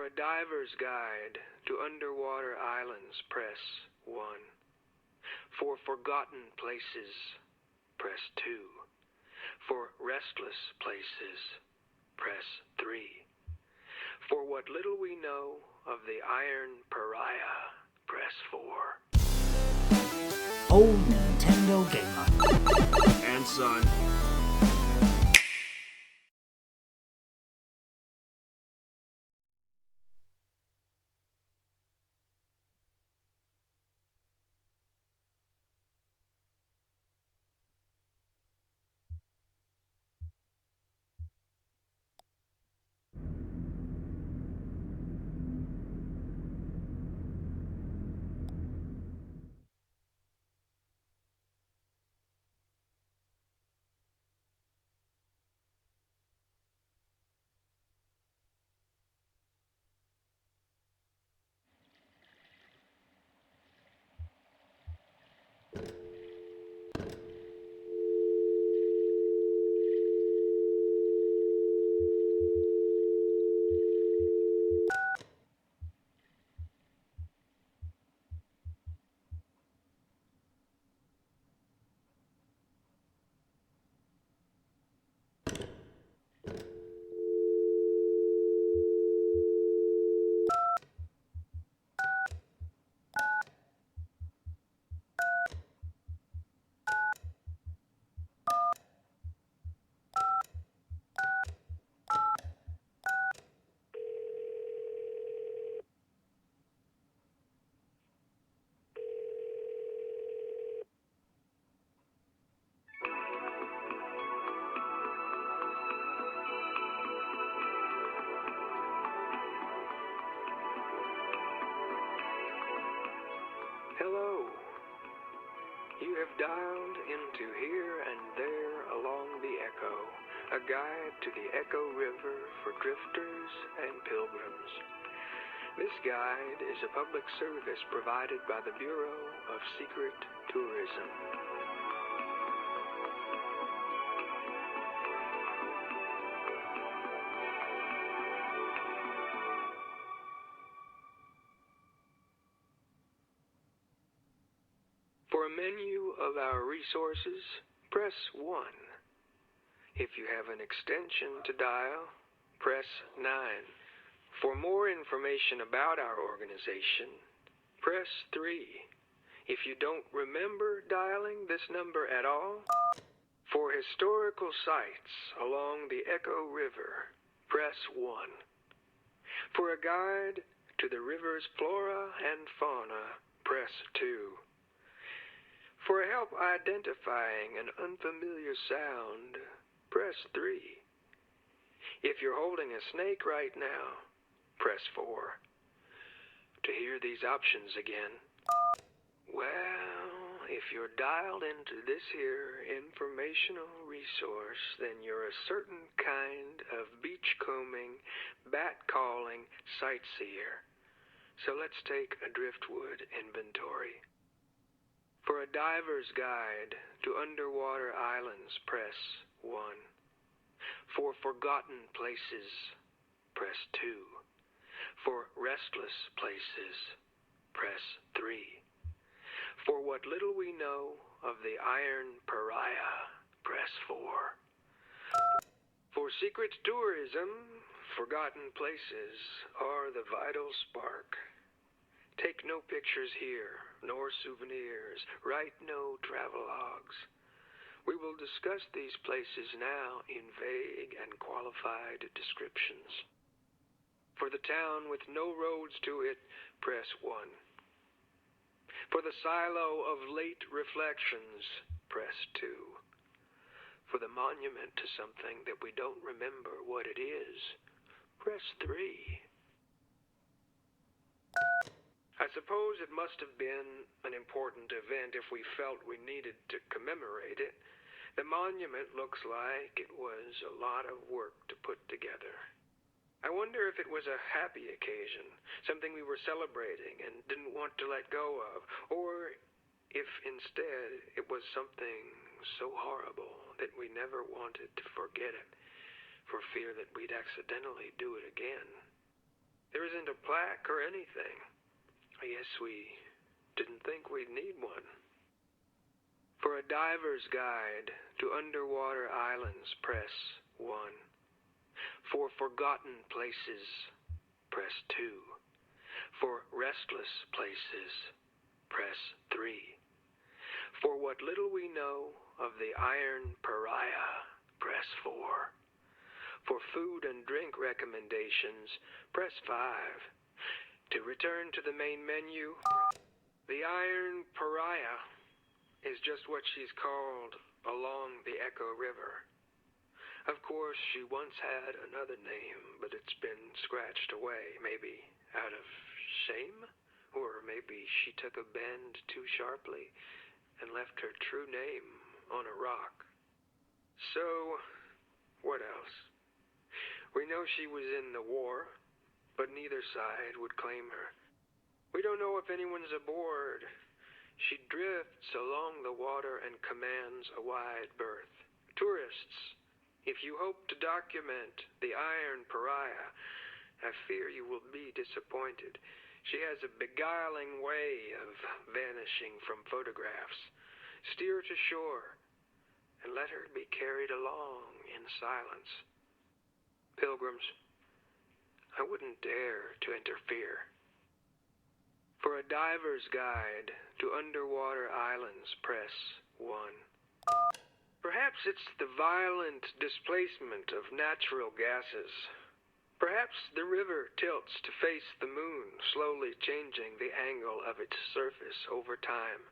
For a diver's guide to underwater islands, press 1. For forgotten places, press 2. For restless places, press 3. For what little we know of the Iron Pariah, press 4. Old Nintendo Gamer and son. Hello. You have dialed into Here and There Along the Echo, a guide to the Echo River for drifters and pilgrims. This guide is a public service provided by the Bureau of Secret Tourism. For a menu of our resources, press 1. If you have an extension to dial, press 9. For more information about our organization, press 3. If you don't remember dialing this number at all, for historical sites along the Echo River, press 1. For a guide to the river's flora and fauna, press 2. For help identifying an unfamiliar sound, press 3. If you're holding a snake right now, press 4. To hear these options again, well, if you're dialed into this here informational resource, then you're a certain kind of beachcombing, bat-calling sightseer. So let's take a driftwood inventory. For a diver's guide to underwater islands, press 1. For forgotten places, press 2. For restless places, press 3. For what little we know of the Iron Pariah, press 4. For secret tourism, forgotten places are the vital spark. Take no pictures here, nor souvenirs. Write no travelogues. We will discuss these places now in vague and qualified descriptions. For the town with no roads to it, press 1. For the silo of late reflections, press 2. For the monument to something that we don't remember what it is, press 3. I suppose it must have been an important event if we felt we needed to commemorate it. The monument looks like it was a lot of work to put together. I wonder if it was a happy occasion, something we were celebrating and didn't want to let go of, or if instead it was something so horrible that we never wanted to forget it, for fear that we'd accidentally do it again. There isn't a plaque or anything. I guess we didn't think we'd need one. For a diver's guide to underwater islands, press 1. For forgotten places, press 2. For restless places, press 3. For what little we know of the iron pariah, press 4. For food and drink recommendations, press 5. To return to the main menu, the iron pariah is just what she's called along the Echo River. Of course, she once had another name, but it's been scratched away, maybe out of shame? Or maybe she took a bend too sharply and left her true name on a rock. So, what else? We know she was in the war, but neither side would claim her. We don't know if anyone's aboard. She drifts along the water and commands a wide berth. Tourists, if you hope to document the iron pariah, I fear you will be disappointed. She has a beguiling way of vanishing from photographs. Steer to shore and let her be carried along in silence. Pilgrims, I wouldn't dare to interfere. For a diver's guide to underwater islands, press 1. Perhaps it's the violent displacement of natural gases. Perhaps the river tilts to face the moon, slowly changing the angle of its surface over time.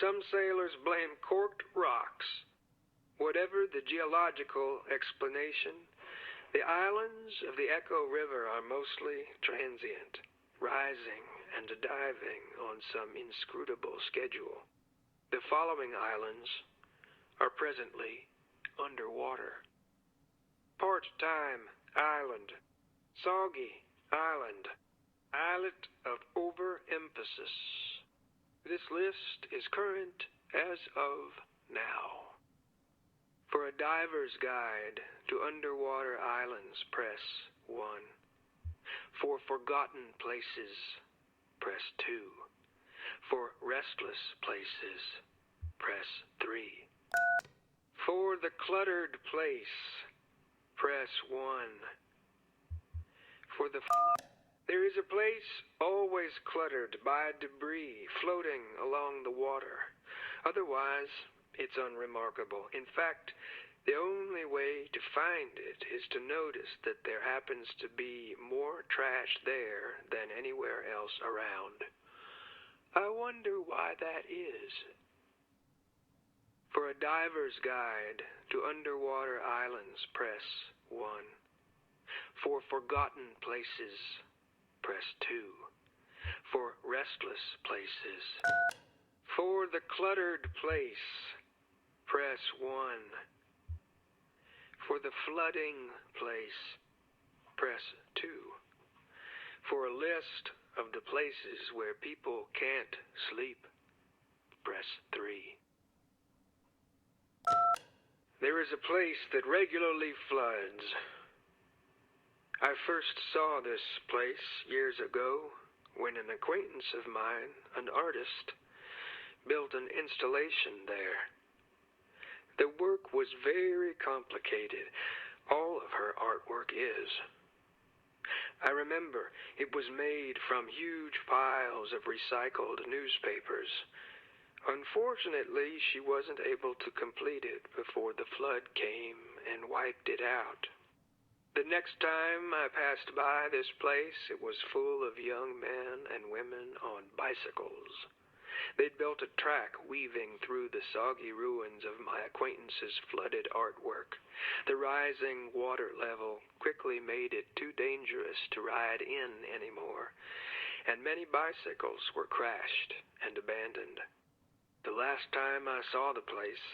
Some sailors blame corked rocks. Whatever the geological explanation, the islands of the Echo River are mostly transient, rising and diving on some inscrutable schedule. The following islands are presently underwater. Part-time Island, Soggy Island, Islet of Overemphasis. This list is current as of now. For a diver's guide to underwater islands, press 1. For forgotten places, press 2. For restless places, press 3. For the cluttered place, press 1. For the there is a place always cluttered by debris floating along the water. Otherwise, it's unremarkable. In fact, the only way to find it is to notice that there happens to be more trash there than anywhere else around. I wonder why that is. For a diver's guide to underwater islands, press 1. For forgotten places, press 2. For restless places. For the cluttered place, press 1. For the flooding place, press 2. For a list of the places where people can't sleep, press 3. There is a place that regularly floods. I first saw this place years ago when an acquaintance of mine, an artist, built an installation there. The work was very complicated. All of her artwork is. I remember it was made from huge piles of recycled newspapers. Unfortunately, she wasn't able to complete it before the flood came and wiped it out. The next time I passed by this place, it was full of young men and women on bicycles. They'd built a track weaving through the soggy ruins of my acquaintance's flooded artwork. The rising water level quickly made it too dangerous to ride in anymore, and many bicycles were crashed and abandoned. The last time I saw the place,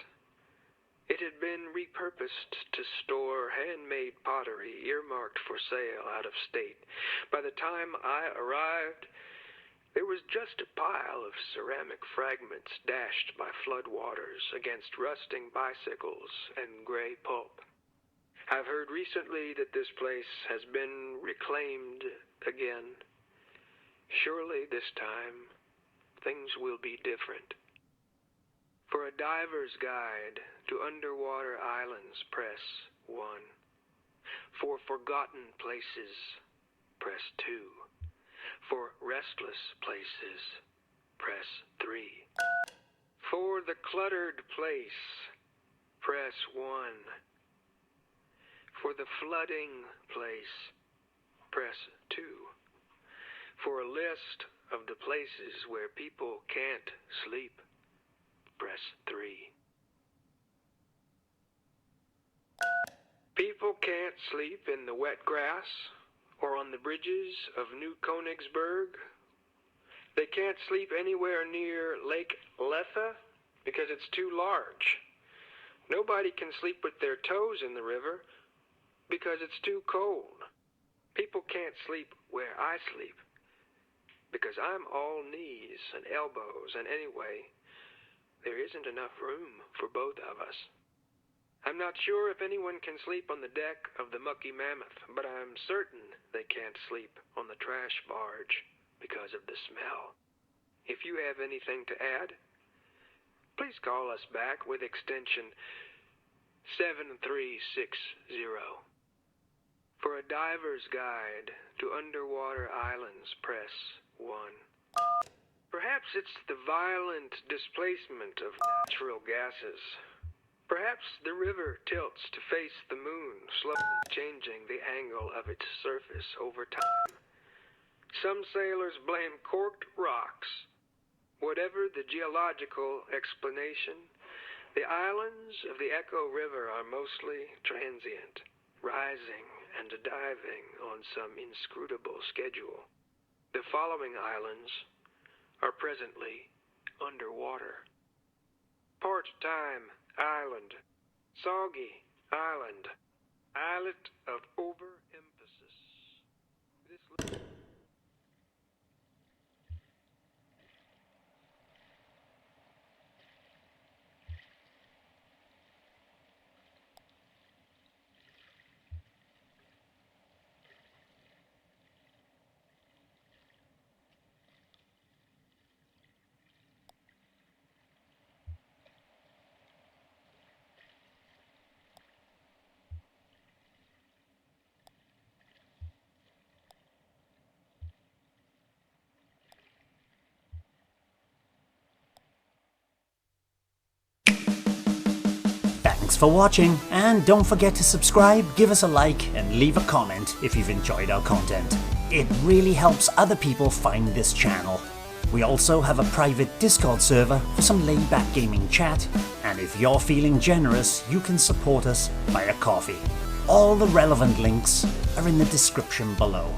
it had been repurposed to store handmade pottery earmarked for sale out of state. By the time I arrived, there was just a pile of ceramic fragments dashed by floodwaters against rusting bicycles and gray pulp. I've heard recently that this place has been reclaimed again. Surely this time, things will be different. For a diver's guide to underwater islands, press 1. For forgotten places, press 2. For restless places, press 3. For the cluttered place, press 1. For the flooding place, press 2. For a list of the places where people can't sleep, press 3. People can't sleep in the wet grass or on the bridges of New Königsberg. They can't sleep anywhere near Lake Lethe because it's too large. Nobody can sleep with their toes in the river because it's too cold. People can't sleep where I sleep because I'm all knees and elbows, and anyway, there isn't enough room for both of us. I'm not sure if anyone can sleep on the deck of the Mucky Mammoth, but I'm certain they can't sleep on the trash barge because of the smell. If you have anything to add, please call us back with extension 7360. For a diver's guide to underwater islands, press 1. Perhaps it's the violent displacement of natural gases. Perhaps the river tilts to face the moon, slowly changing the angle of its surface over time. Some sailors blame corked rocks. Whatever the geological explanation, the islands of the Echo River are mostly transient, rising and diving on some inscrutable schedule. The following islands are presently underwater. Part-time Island, Soggy Island, Islet of Overemphasis. This Thanks for watching, and don't forget to subscribe, give us a like, and leave a comment if you've enjoyed our content. It really helps other people find this channel. We also have a private Discord server for some laid-back gaming chat, and if you're feeling generous, you can support us via coffee. All the relevant links are in the description below.